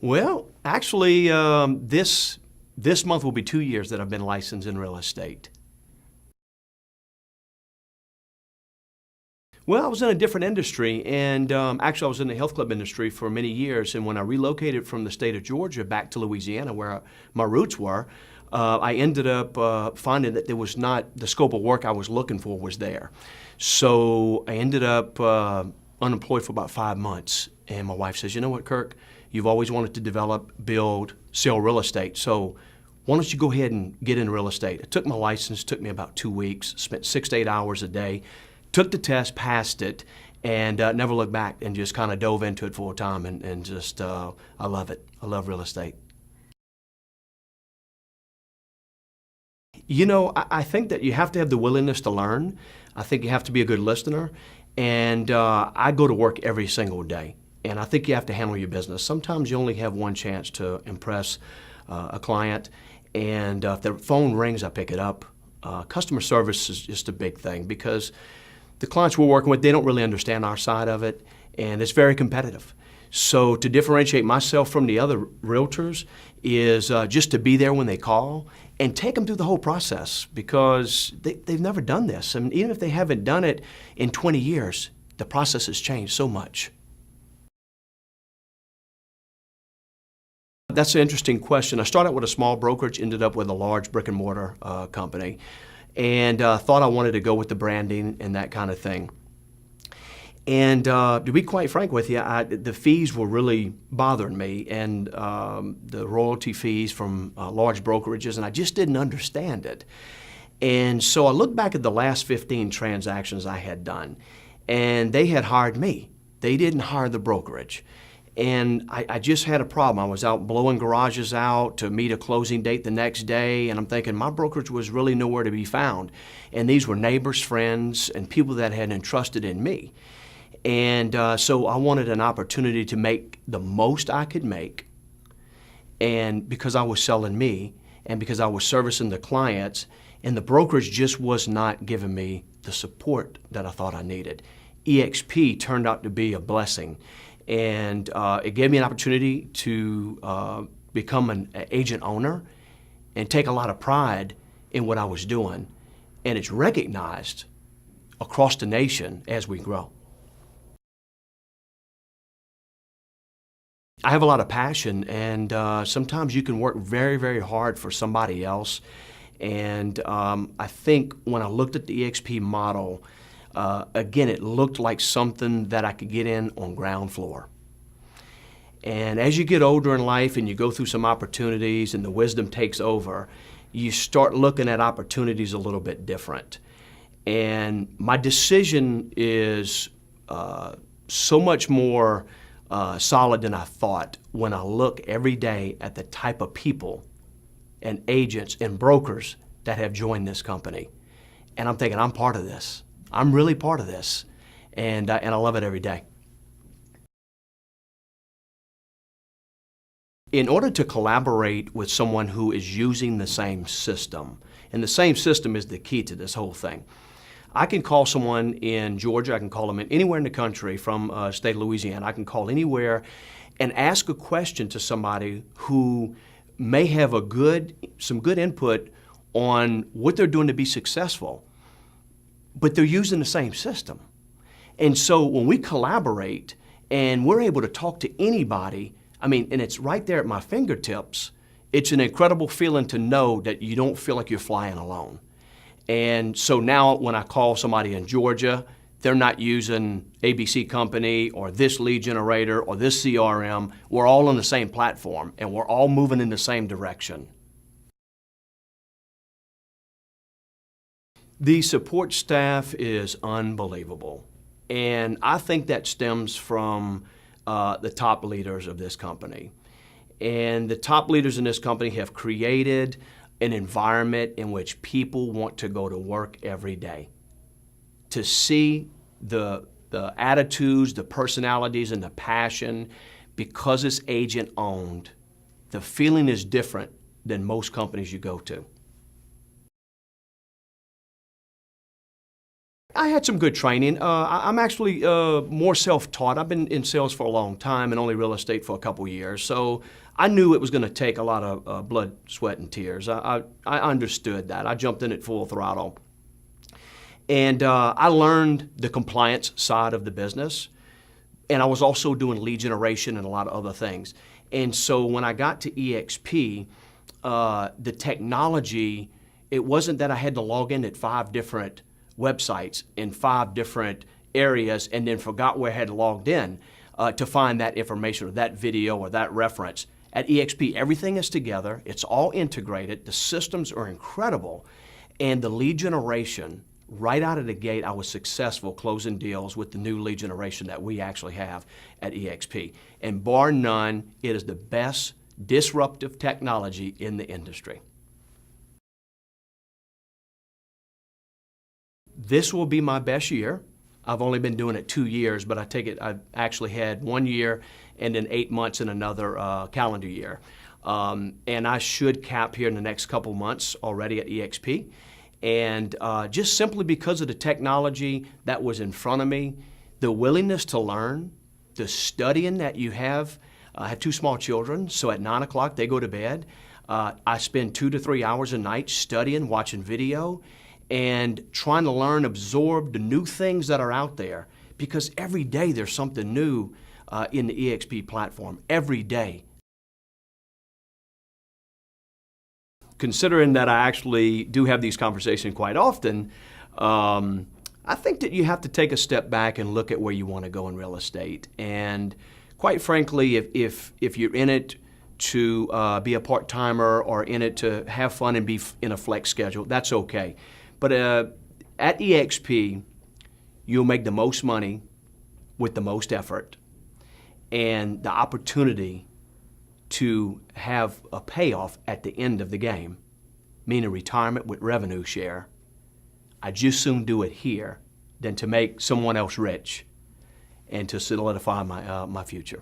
Well, actually, this month will be 2 years that I've been licensed in real estate. Well, I was in a different industry, and actually I was in the health club industry for many years, and when I relocated from the state of Georgia back to Louisiana, where my roots were, I ended up finding that there was not, the scope of work I was looking for was there. So I ended up unemployed for about 5 months, and my wife says, you know what, Kirk, you've always wanted to develop, build, sell real estate, so why don't you go ahead and get into real estate? I took my license, took me about 2 weeks, spent 6 to 8 hours a day, took the test, passed it, and never looked back, and just kind of dove into it full time, and just, I love it. I love real estate. You know, I think that you have to have the willingness to learn. I think you have to be a good listener, and I go to work every single day, and I think you have to handle your business. Sometimes you only have one chance to impress a client, and if the phone rings, I pick it up. Customer service is just a big thing because the clients we're working with, they don't really understand our side of it, and it's very competitive. So to differentiate myself from the other realtors is just to be there when they call and take them through the whole process, because they've never done this. And even if they haven't done it in 20 years, the process has changed so much. That's an interesting question. I started with a small brokerage, ended up with a large brick and mortar company, and thought I wanted to go with the branding and that kind of thing. And to be quite frank with you, the fees were really bothering me, and the royalty fees from large brokerages, and I just didn't understand it. And so I looked back at the last 15 transactions I had done, and they had hired me. They didn't hire the brokerage. And I just had a problem. I was out blowing garages out to meet a closing date the next day, and I'm thinking my brokerage was really nowhere to be found. And these were neighbors, friends, and people that had entrusted in me. And so I wanted an opportunity to make the most I could make, and because I was selling me, and because I was servicing the clients, and the brokerage just was not giving me the support that I thought I needed. eXp turned out to be a blessing. And it gave me an opportunity to become an agent owner and take a lot of pride in what I was doing. And it's recognized across the nation as we grow. I have a lot of passion, and sometimes you can work very, very hard for somebody else. And I think when I looked at the eXp model, again, it looked like something that I could get in on ground floor. And as you get older in life and you go through some opportunities and the wisdom takes over, you start looking at opportunities a little bit different. And my decision is so much more solid than I thought when I look every day at the type of people and agents and brokers that have joined this company. And I'm thinking, I'm part of this. I'm really part of this, and I love it every day. In order to collaborate with someone who is using the same system, and the same system is the key to this whole thing. I can call someone in Georgia, I can call them anywhere in the country from state of Louisiana, I can call anywhere and ask a question to somebody who may have some good input on what they're doing to be successful, but they're using the same system. And so when we collaborate and we're able to talk to anybody, I mean, and it's right there at my fingertips, it's an incredible feeling to know that you don't feel like you're flying alone. And so now when I call somebody in Georgia, they're not using ABC Company or this lead generator or this CRM. We're all on the same platform and we're all moving in the same direction. The support staff is unbelievable, and I think that stems from the top leaders of this company. And the top leaders in this company have created an environment in which people want to go to work every day. To see the attitudes, the personalities, and the passion, because it's agent-owned, the feeling is different than most companies you go to. I had some good training. I'm actually more self-taught. I've been in sales for a long time and only real estate for a couple years. So I knew it was going to take a lot of blood, sweat, and tears. I understood that. I jumped in at full throttle. And I learned the compliance side of the business. And I was also doing lead generation and a lot of other things. And so when I got to eXp, the technology, it wasn't that I had to log in at 5 different websites in 5 different areas and then forgot where I had logged in to find that information or that video or that reference. At eXp, everything is together. It's all integrated. The systems are incredible. And the lead generation, right out of the gate, I was successful closing deals with the new lead generation that we actually have at eXp. And bar none, it is the best disruptive technology in the industry. This will be my best year. I've only been doing it 2 years, but I take it I've actually had 1 year and then 8 months in another calendar year. And I should cap here in the next couple months already at eXp. And just simply because of the technology that was in front of me, the willingness to learn, the studying that you have. I have 2 small children, so at 9 o'clock they go to bed. I spend 2 to 3 hours a night studying, watching video, and trying to learn, absorb the new things that are out there, because every day there's something new in the eXp platform, every day. Considering that I actually do have these conversations quite often, I think that you have to take a step back and look at where you want to go in real estate. And quite frankly, if you're in it to be a part-timer or in it to have fun and be in a flex schedule, that's okay. But at eXp, you'll make the most money with the most effort, and the opportunity to have a payoff at the end of the game, meaning retirement with revenue share. I just soon do it here than to make someone else rich and to solidify my future.